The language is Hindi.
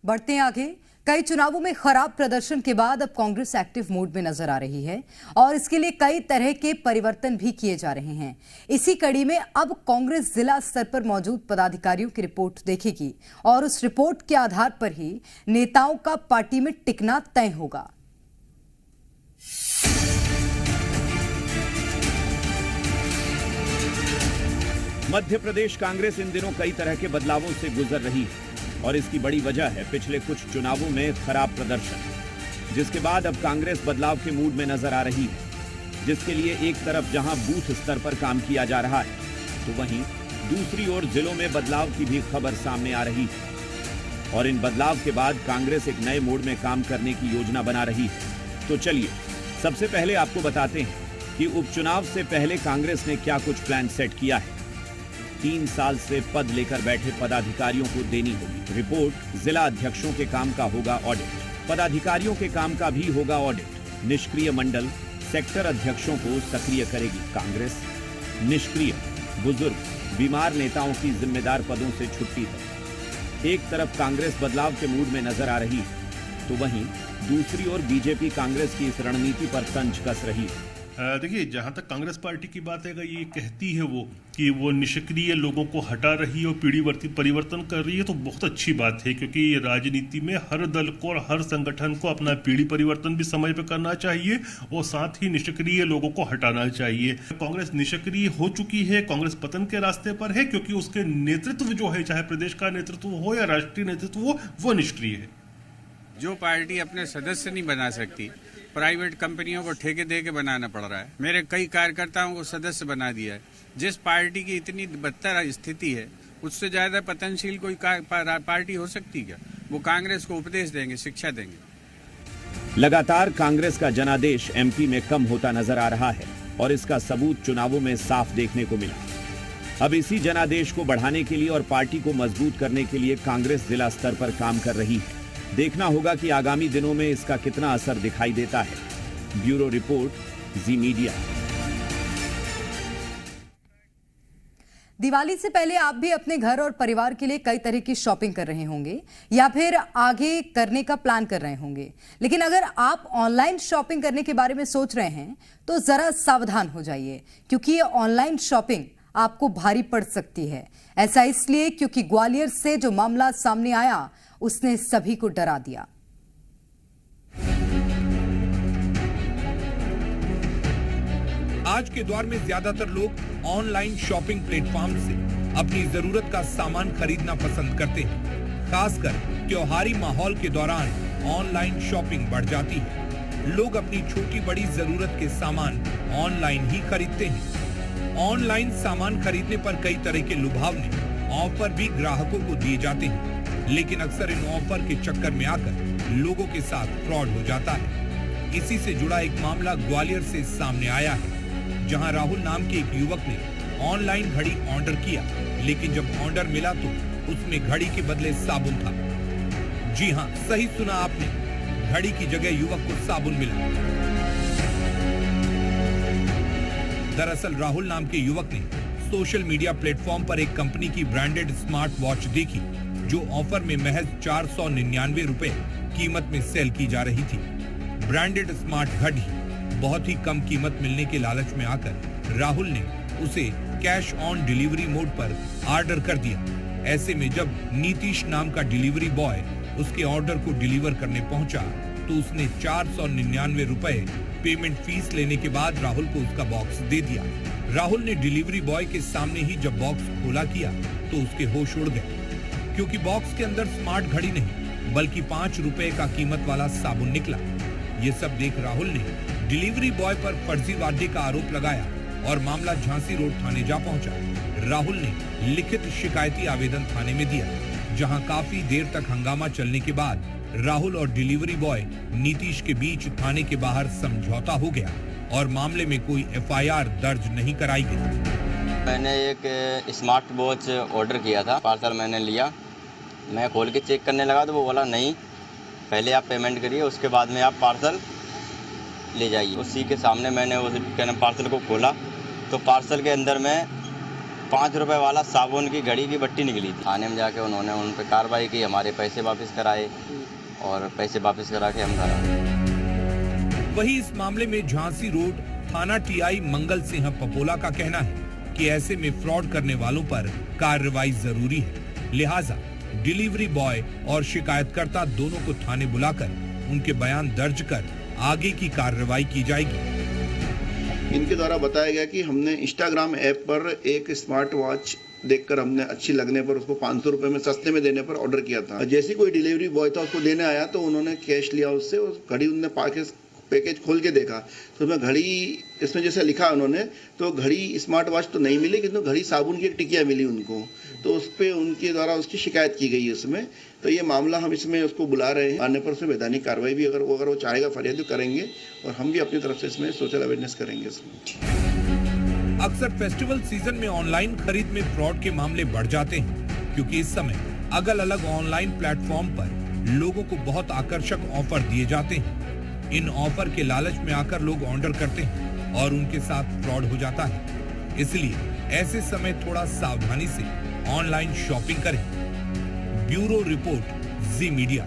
बढ़ते हैं आगे। कई चुनावों में खराब प्रदर्शन के बाद अब कांग्रेस एक्टिव मोड में नजर आ रही है और इसके लिए कई तरह के परिवर्तन भी किए जा रहे हैं। इसी कड़ी में अब कांग्रेस जिला स्तर पर मौजूद पदाधिकारियों की रिपोर्ट देखेगी और उस रिपोर्ट के आधार पर ही नेताओं का पार्टी में टिकना तय होगा। मध्य प्रदेश कांग्रेस इन दिनों कई तरह के बदलावों से गुजर रही है और इसकी बड़ी वजह है पिछले कुछ चुनावों में खराब प्रदर्शन, जिसके बाद अब कांग्रेस बदलाव के मूड में नजर आ रही है। जिसके लिए एक तरफ जहां बूथ स्तर पर काम किया जा रहा है, तो वहीं दूसरी ओर जिलों में बदलाव की भी खबर सामने आ रही है और इन बदलाव के बाद कांग्रेस एक नए मोड में काम करने की योजना बना रही है। तो चलिए सबसे पहले आपको बताते हैं कि उपचुनाव से पहले कांग्रेस ने क्या कुछ प्लान सेट किया है। 3 साल से पद लेकर बैठे पदाधिकारियों को देनी होगी रिपोर्ट। जिला अध्यक्षों के काम का होगा ऑडिट, पदाधिकारियों के काम का भी होगा ऑडिट। निष्क्रिय मंडल सेक्टर अध्यक्षों को सक्रिय करेगी कांग्रेस। निष्क्रिय, बुजुर्ग, बीमार नेताओं की जिम्मेदार पदों से छुट्टी तक। एक तरफ कांग्रेस बदलाव के मूड में नजर आ रही है, तो वहीं दूसरी ओर बीजेपी कांग्रेस की इस रणनीति पर तंज कस रही है। देखिए, जहां तक कांग्रेस पार्टी की बात है, ये कहती है वो निष्क्रिय लोगों को हटा रही है और पीढ़ी परिवर्तन कर रही है, तो बहुत अच्छी बात है, क्योंकि राजनीति में हर दल को और हर संगठन को अपना पीढ़ी परिवर्तन भी समय पर करना चाहिए और साथ ही निष्क्रिय लोगों को हटाना चाहिए। कांग्रेस निष्क्रिय हो चुकी है, कांग्रेस पतन के रास्ते पर है, क्योंकि उसके नेतृत्व जो है, चाहे प्रदेश का नेतृत्व हो या राष्ट्रीय नेतृत्व हो, वो निष्क्रिय है। जो पार्टी अपने सदस्य नहीं बना सकती, प्राइवेट कंपनियों को ठेके दे के बनाना पड़ रहा है। मेरे कई कार्यकर्ताओं को सदस्य बना दिया है। जिस पार्टी की इतनी बदतर स्थिति है, उससे ज्यादा पतनशील कोई पार्टी हो सकती क्या? वो कांग्रेस को उपदेश देंगे, शिक्षा देंगे। लगातार कांग्रेस का जनादेश एमपी में कम होता नजर आ रहा है और इसका सबूत चुनावों में साफ देखने को मिला। अब इसी जनादेश को बढ़ाने के लिए और पार्टी को मजबूत करने के लिए कांग्रेस जिला स्तर पर काम कर रही है। देखना होगा कि आगामी दिनों में इसका कितना असर दिखाई देता है। ब्यूरो रिपोर्ट, जी मीडिया। दिवाली से पहले आप भी अपने घर और परिवार के लिए कई तरह की शॉपिंग कर रहे होंगे या फिर आगे करने का प्लान कर रहे होंगे। लेकिन अगर आप ऑनलाइन शॉपिंग करने के बारे में सोच रहे हैं तो जरा सावधान हो जाइए, क्योंकि ये ऑनलाइन शॉपिंग आपको भारी पड़ सकती है। ऐसा इसलिए क्योंकि ग्वालियर से जो मामला सामने आया उसने सभी को डरा दिया। आज के दौर में ज्यादातर लोग ऑनलाइन शॉपिंग प्लेटफॉर्म से अपनी जरूरत का सामान खरीदना पसंद करते हैं। खासकर त्योहारी माहौल के दौरान ऑनलाइन शॉपिंग बढ़ जाती है। लोग अपनी छोटी बड़ी जरूरत के सामान ऑनलाइन ही खरीदते हैं। ऑनलाइन सामान खरीदने पर कई तरह के लुभावने ऑफर भी ग्राहकों को दिए जाते हैं, लेकिन अक्सर इन ऑफर के चक्कर में आकर लोगों के साथ फ्रॉड हो जाता है। इसी से जुड़ा एक मामला ग्वालियर से सामने आया है, जहां राहुल नाम के एक युवक ने ऑनलाइन घड़ी ऑर्डर किया, लेकिन जब ऑर्डर मिला तो उसमें घड़ी के बदले साबुन था। जी हां, सही सुना आपने, घड़ी की जगह युवक को साबुन मिला। दरअसल राहुल नाम के युवक ने सोशल मीडिया प्लेटफॉर्म पर एक कंपनी की ब्रांडेड स्मार्ट वॉच देखी, जो ऑफर में महज 499 रुपए कीमत में सेल की जा रही थी। ब्रांडेड स्मार्ट घड़ी बहुत ही कम कीमत मिलने के लालच में आकर राहुल ने उसे कैश ऑन डिलीवरी मोड पर ऑर्डर कर दिया। ऐसे में जब नीतीश नाम का डिलीवरी बॉय उसके ऑर्डर को डिलीवर करने पहुंचा, तो उसने 499 रुपए पेमेंट फीस लेने के बाद राहुल को उसका बॉक्स दे दिया। राहुल ने डिलीवरी बॉय के सामने ही जब बॉक्स खोला किया तो उसके होश उड़ गए, क्योंकि बॉक्स के अंदर स्मार्ट घड़ी नहीं बल्कि 5 रुपए का कीमत वाला साबुन निकला। ये सब देख राहुल ने डिलीवरी बॉय पर फर्जीवादे का आरोप लगाया और मामला झांसी रोड थाने जा पहुंचा। राहुल ने लिखित शिकायती आवेदन थाने में दिया, जहां काफी देर तक हंगामा चलने के बाद राहुल और डिलीवरी बॉय नीतीश के बीच थाने के बाहर समझौता हो गया और मामले में कोई एफआईआर दर्ज नहीं कराई गई। मैंने एक स्मार्ट वॉच ऑर्डर किया था, पार्सल मैंने लिया। मैं खोल के चेक करने लगा तो वो बोला नहीं, पहले आप पेमेंट करिए, उसके बाद में आप पार्सल ले जाइए। उसी के सामने मैंने उस पार्सल को खोला तो पार्सल के अंदर में 5 रुपए वाला साबुन की घड़ी की बट्टी निकली थी। थाने में जाके उन्होंने उन पर कार्रवाई की, हमारे पैसे वापस कराए और पैसे वापस करा के हम घर आ गए। वही इस मामले में झांसी रोड थाना टीआई मंगल सिंह पपोला का कहना है कि ऐसे में फ्रॉड करने वालों पर कार्रवाई जरूरी है, लिहाजा डिलीवरी बॉय और शिकायतकर्ता दोनों को थाने बुलाकर उनके बयान दर्ज कर आगे की कार्रवाई की जाएगी। इनके द्वारा बताया गया कि हमने इंस्टाग्राम ऐप पर एक स्मार्ट वॉच देखकर हमने अच्छी लगने पर उसको 500 रुपए में सस्ते में देने पर ऑर्डर किया था। जैसे कोई डिलीवरी बॉय था उसको देने आया तो उन्होंने कैश लिया उससे, उस घड़ी उन्होंने पैकेज खोल के देखा तो उसमें घड़ी, इसमें जैसे लिखा उन्होंने तो घड़ी स्मार्ट वॉच तो नहीं मिली, किंतु घड़ी साबुन की एक टिकिया मिली उनको, तो उस पर उनके द्वारा उसकी शिकायत की गई इसमें। तो ये मामला हम इसमें उसको बुला रहे हैं, आने पर उसमें वैधानिक कार्रवाई भी अगर वो चाहेगा फरियाद तो करेंगे और हम भी अपनी तरफ से इसमें सोशल अवेयरनेस करेंगे इसमें। अक्सर फेस्टिवल सीजन में ऑनलाइन खरीद में फ्रॉड के मामले बढ़ जाते हैं क्योंकि इस समय अलग अलग ऑनलाइन प्लेटफॉर्म पर लोगों को बहुत आकर्षक ऑफर दिए जाते हैं। इन ऑफर के लालच में आकर लोग ऑर्डर करते हैं और उनके साथ फ्रॉड हो जाता है। इसलिए ऐसे समय थोड़ा सावधानी से ऑनलाइन शॉपिंग करें। ब्यूरो रिपोर्ट, जी मीडिया।